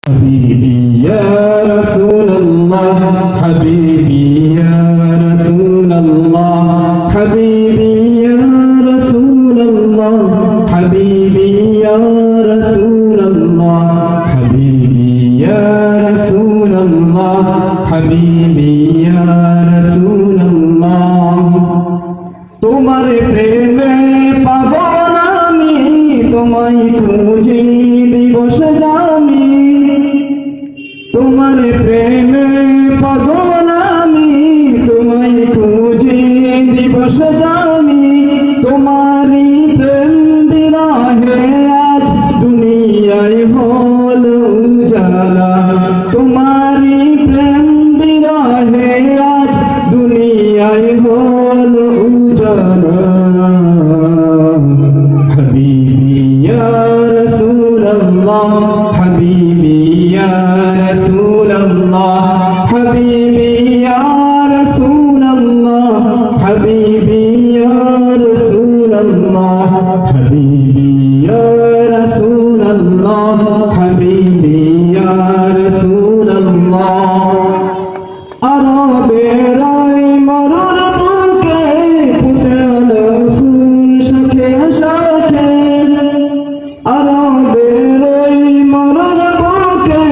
حبيبي يا رسول الله حبيبي يا رسول الله حبيبي يا رسول الله حبيبي يا رسول الله حبيبي يا رسول الله حبيبي يا رسول الله তোমার প্রেমে পাগল আমি তোমায় খুঁজি দিবস জানি তোমার প্রেমে পাগল আমি তোমায় খুঁজি দিবস জানি তোমারই প্রেম বিরহে আজ দুনিয়ায় হল উজালা তোমারই প্রেম বিরহে আজ দুনিয়ায় হল উজালা حبيبي يا رسول الله حبيبي يا رسول الله حبيبي يا رسول الله حبيبي يا رسول الله حبيبي يا رسول الله حبيبي يا رسول الله আরবের মরুর বুকে ফুটল ফুল শাখে শাখে আরবের মরুর বুকে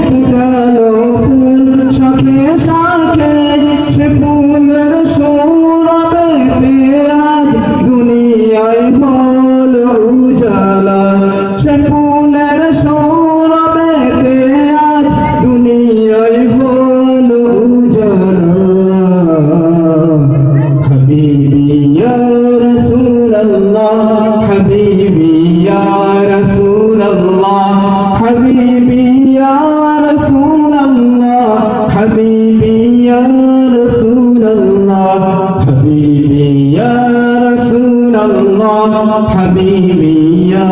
ফুটল ফুল শাখে শাখে সে ফুলের সৌরভে আজ দুনিয়ায় হল উজালা সে ফুলের সৌরভে আজ দুনিয়ায় হল حبيبي يا رسول الله حبيبي يا رسول الله حبيبي يا رسول الله حبيبي يا رسول الله حبيبي يا رسول الله حبيبي يا